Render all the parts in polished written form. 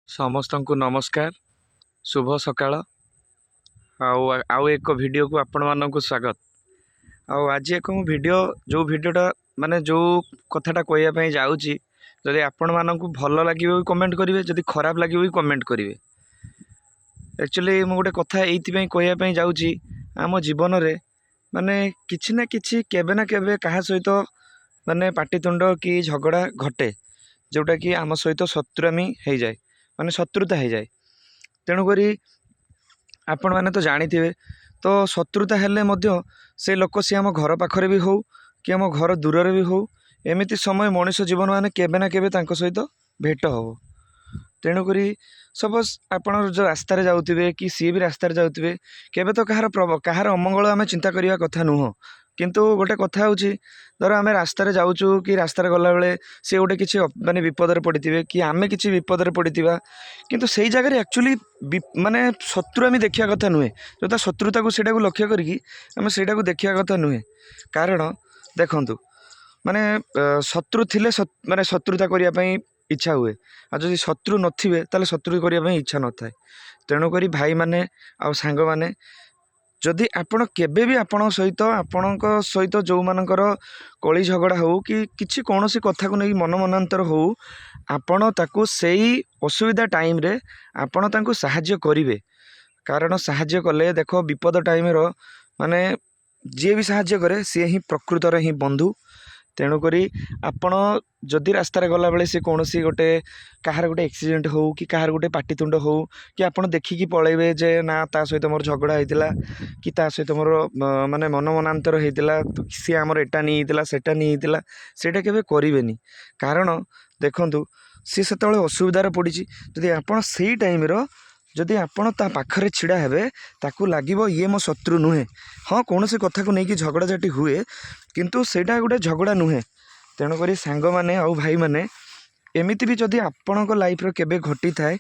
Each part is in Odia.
ସମସ୍ତଙ୍କୁ ନମସ୍କାର, ଶୁଭ ସକାଳ। ଆଉ ଏକ ଭିଡ଼ିଓକୁ ଆପଣମାନଙ୍କୁ ସ୍ୱାଗତ। ଆଉ ଆଜି ଏକ ମୁଁ ଭିଡ଼ିଓଟା ମାନେ ଯେଉଁ କଥାଟା କହିବା ପାଇଁ ଯାଉଛି, ଯଦି ଆପଣମାନଙ୍କୁ ଭଲ ଲାଗିବ ବି କମେଣ୍ଟ କରିବେ, ଯଦି ଖରାପ ଲାଗିବ ବି କମେଣ୍ଟ କରିବେ। ଆକ୍ଚୁଆଲି ମୁଁ ଗୋଟେ କଥା ଏଇଥିପାଇଁ କହିବା ପାଇଁ ଯାଉଛି, ଆମ ଜୀବନରେ ମାନେ କିଛି ନା କିଛି କେବେ ନା କେବେ କାହା ସହିତ ମାନେ ପାଟିତୁଣ୍ଡ କି ଝଗଡ଼ା ଘଟେ, ଯେଉଁଟାକି ଆମ ସହିତ ଶତ୍ରୁଆମି ହେଇଯାଏ, ମାନେ ଶତ୍ରୁତା ହେଇଯାଏ। ତେଣୁକରି ଆପଣମାନେ ତ ଜାଣିଥିବେ, ତ ଶତ୍ରୁତା ହେଲେ ମଧ୍ୟ ସେ ଲୋକ ସିଏ ଆମ ଘର ପାଖରେ ବି ହେଉ କି ଆମ ଘର ଦୂରରେ ବି ହେଉ, ଏମିତି ସମୟ ମଣିଷ ଜୀବନ ମାନେ କେବେ ନା କେବେ ତାଙ୍କ ସହିତ ଭେଟ ହେବ। ତେଣୁକରି ସପୋଜ୍ ଆପଣ ଯେଉଁ ରାସ୍ତାରେ ଯାଉଥିବେ କି ସିଏ ବି ରାସ୍ତାରେ ଯାଉଥିବେ, କେବେ ତ କାହାର ଅମଙ୍ଗଳ ଆମେ ଚିନ୍ତା କରିବା କଥା ନୁହଁ। କିନ୍ତୁ ଗୋଟେ କଥା ହେଉଛି, ଧର ଆମେ ରାସ୍ତାରେ ଯାଉଛୁ କି ରାସ୍ତାରେ ଗଲାବେଳେ ସେ ଗୋଟେ କିଛି ମାନେ ବିପଦରେ ପଡ଼ିଥିବେ କି ଆମେ କିଛି ବିପଦରେ ପଡ଼ିଥିବା, କିନ୍ତୁ ସେଇ ଜାଗାରେ ଆକ୍ଚୁଆଲି ମାନେ ଶତ୍ରୁ ଆମେ ଦେଖିବା କଥା ନୁହେଁ। ଯଥା ଶତ୍ରୁତାକୁ ସେଇଟାକୁ ଲକ୍ଷ୍ୟ କରିକି ଆମେ ସେଇଟାକୁ ଦେଖିବା କଥା ନୁହେଁ। କାରଣ ଦେଖନ୍ତୁ, ମାନେ ଶତ୍ରୁ ଥିଲେ ମାନେ ଶତ୍ରୁତା କରିବା ପାଇଁ ଇଚ୍ଛା ହୁଏ, ଆଉ ଯଦି ଶତ୍ରୁ ନଥିବେ ତାହେଲେ ଶତ୍ରୁ କରିବା ପାଇଁ ଇଚ୍ଛା ନଥାଏ। ତେଣୁକରି ଭାଇମାନେ ଆଉ ସାଙ୍ଗମାନେ, ଯଦି ଆପଣ କେବେ ବି ଆପଣଙ୍କ ସହିତ ଯେଉଁମାନଙ୍କର କଳି ଝଗଡ଼ା ହେଉ କି କିଛି କୌଣସି କଥାକୁ ନେଇକି ମନାନ୍ତର ହେଉ, ଆପଣ ତାକୁ ସେଇ ଅସୁବିଧା ଟାଇମ୍ରେ ଆପଣ ତାଙ୍କୁ ସାହାଯ୍ୟ କରିବେ। କାରଣ ସାହାଯ୍ୟ କଲେ ଦେଖ, ବିପଦ ଟାଇମ୍ର ମାନେ ଯିଏ ବି ସାହାଯ୍ୟ କରେ ସିଏ ହିଁ ପ୍ରକୃତରେ ହିଁ ବନ୍ଧୁ। ତେଣୁକରି ଆପଣ ଯଦି ରାସ୍ତାରେ ଗଲାବେଳେ ସେ କୌଣସି କାହାର ଗୋଟେ ଆକ୍ସିଡେଣ୍ଟ ହେଉ କି କାହାର ଗୋଟେ ପାଟିତୁଣ୍ଡ ହେଉ, କି ଆପଣ ଦେଖିକି ପଳେଇବେ ଯେ ନା ତା ସହିତ ମୋର ଝଗଡ଼ା ହେଇଥିଲା କି ତା ସହିତ ମୋର ମାନେ ମନାନ୍ତର ହେଇଥିଲା, ସିଏ ଆମର ଏଟା ନେଇଥିଲା ସେଟା ନେଇଥିଲା, ସେଇଟା କେବେ କରିବେନି। କାରଣ ଦେଖନ୍ତୁ, ସିଏ ସେତେବେଳେ ଅସୁବିଧାରେ ପଡ଼ିଛି। ଯଦି ଆପଣ ସେଇ ଟାଇମ୍ର ଯଦି ଆପଣ ତା ପାଖରେ ଛିଡ଼ା ହେବେ, ତାକୁ ଲାଗିବ ଇଏ ମୋ ଶତ୍ରୁ ନୁହେଁ। ହଁ, କୌଣସି କଥାକୁ ନେଇକି ଝଗଡ଼ାଝାଟି ହୁଏ, କିନ୍ତୁ ସେଇଟା ଗୋଟେ ଝଗଡ଼ା ନୁହେଁ। ତେଣୁକରି ସାଙ୍ଗମାନେ ଆଉ ଭାଇମାନେ, ଏମିତି ବି ଯଦି ଆପଣଙ୍କ ଲାଇଫ୍ରେ କେବେ ଘଟିଥାଏ,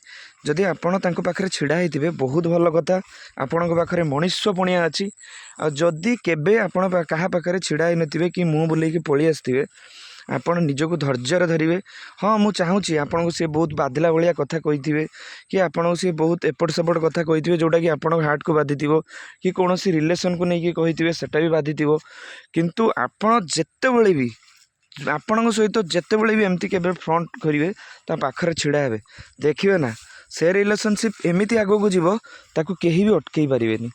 ଯଦି ଆପଣ ତାଙ୍କ ପାଖରେ ଛିଡ଼ା ହେଇଥିବେ, ବହୁତ ଭଲ କଥା, ଆପଣଙ୍କ ପାଖରେ ମଣିଷ ପଣିଆ ଅଛି। ଆଉ ଯଦି କେବେ ଆପଣ କାହା ପାଖରେ ଛିଡ଼ା ହେଇନଥିବେ କି ମୁହଁ ବୁଲେଇକି ପଳେଇ ଆସିଥିବେ, ଆପଣ ନିଜକୁ ଧୈର୍ଯ୍ୟରେ ଧରିବେ। ହଁ, ମୁଁ ଚାହୁଁଛି ଆପଣଙ୍କୁ ସିଏ ବହୁତ ବାଧିଲା ଭଳିଆ କଥା କହିଥିବେ, କି ଆପଣଙ୍କୁ ସିଏ ବହୁତ ଏପଟ ସେପଟ କଥା କହିଥିବେ, ଯେଉଁଟାକି ଆପଣଙ୍କ ହାର୍ଟକୁ ବାଧିଥିବ, କି କୌଣସି ରିଲେସନ୍କୁ ନେଇକି କହିଥିବେ, ସେଟା ବି ବାଧିଥିବ। କିନ୍ତୁ ଆପଣ ଯେତେବେଳେ ବି ଆପଣଙ୍କ ସହିତ ଯେତେବେଳେ ବି ଏମିତି କେବେ ଫ୍ରଣ୍ଟ କରିବେ, ତା ପାଖରେ ଛିଡ଼ା ହେବେ, ଦେଖିବେ ନା ସେ ରିଲେସନସିପ୍ ଏମିତି ଆଗକୁ ଯିବ, ତାକୁ କେହି ବି ଅଟକେଇ ପାରିବେନି।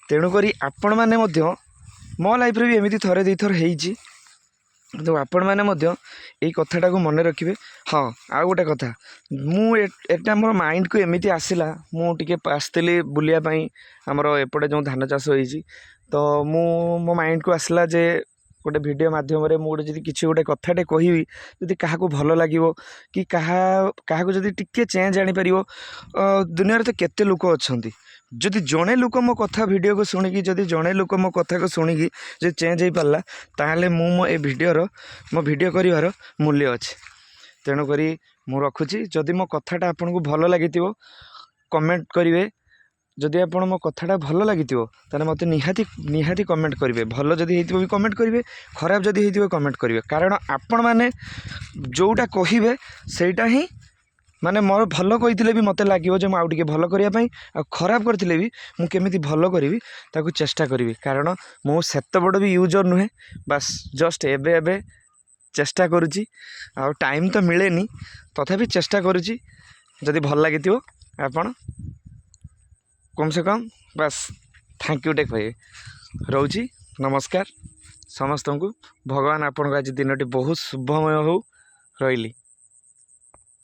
ତେଣୁକରି ଆପଣମାନେ ମଧ୍ୟ, ମୋ ଲାଇଫ୍ରେ ବି ଏମିତି ଥରେ ଦୁଇଥର ହେଇଛି, କିନ୍ତୁ ଆପଣମାନେ ମଧ୍ୟ ଏଇ କଥାଟାକୁ ମନେ ରଖିବେ। ହଁ, ଆଉ ଗୋଟେ କଥା, ମୁଁ ଏଟା ମୋର ମାଇଣ୍ଡକୁ ଏମିତି ଆସିଲା, ମୁଁ ଟିକେ ଆସିଥିଲି ବୁଲିବା ପାଇଁ ଆମର ଏପଟେ ଯେଉଁ ଧାନ ଚାଷ ହେଇଛି, ତ ମୋ ମାଇଣ୍ଡକୁ ଆସିଲା ଯେ ଗୋଟେ ଭିଡ଼ିଓ ମାଧ୍ୟମରେ ମୁଁ ଯଦି କିଛି ଗୋଟେ କଥାଟେ କହିବି, ଯଦି କାହାକୁ ଭଲ ଲାଗିବ କି କାହାକୁ ଯଦି ଟିକେ ଚେଞ୍ଜ ଆଣିପାରିବ। ଦୁନିଆରେ ତ କେତେ ଲୋକ ଅଛନ୍ତି, ଯଦି ଜଣେ ଲୋକ ମୋ କଥା ଭିଡ଼ିଓକୁ ଶୁଣିକି, ଯଦି ଜଣେ ଲୋକ ମୋ କଥାକୁ ଶୁଣିକି ଯଦି ଚେଞ୍ଜ ହେଇପାରିଲା, ତାହେଲେ ମୋ ଭିଡ଼ିଓ କରିବାର ମୂଲ୍ୟ ଅଛି। ତେଣୁକରି ମୁଁ ରଖୁଛି। ଯଦି ମୋ କଥାଟା ଆପଣଙ୍କୁ ଭଲ ଲାଗିଥିବ, କମେଣ୍ଟ କରିବେ। ଯଦି ଆପଣ ମୋ କଥାଟା ଭଲ ଲାଗିଥିବ, ତାହେଲେ ମୋତେ ନିହାତି କମେଣ୍ଟ କରିବେ। ଭଲ ଯଦି ହେଇଥିବ ବି କମେଣ୍ଟ କରିବେ, ଖରାପ ଯଦି ହେଇଥିବ କମେଣ୍ଟ କରିବେ। କାରଣ ଆପଣମାନେ ଯେଉଁଟା କହିବେ ସେଇଟା ହିଁ, ମାନେ ମୋର ଭଲ କହିଥିଲେ ବି ମୋତେ ଲାଗିବ ଯେ ମୁଁ ଆଉ ଟିକେ ଭଲ କରିବା ପାଇଁ, ଆଉ ଖରାପ କରିଥିଲେ ବି ମୁଁ କେମିତି ଭଲ କରିବି ତାକୁ ଚେଷ୍ଟା କରିବି। କାରଣ ମୁଁ ସେତେ ବଡ଼ ବି ୟୁଜର୍ ନୁହେଁ, ବାସ୍ ଜଷ୍ଟ ଏବେ ଚେଷ୍ଟା କରୁଛି। ଆଉ ଟାଇମ୍ ତ ମିଳେନି, ତଥାପି ଚେଷ୍ଟା କରୁଛି। ଯଦି ଭଲ ଲାଗିଥିବ ଆପଣ କମ୍ ସେ କମ୍ ବାସ୍ ଥ୍ୟାଙ୍କ ୟୁଟେ କହିବେ। ରହୁଛି, ନମସ୍କାର ସମସ୍ତଙ୍କୁ। ଭଗବାନ ଆପଣଙ୍କ ଆଜି ଦିନଟି ବହୁତ ଶୁଭମୟ ହେଉ। ରହିଲି।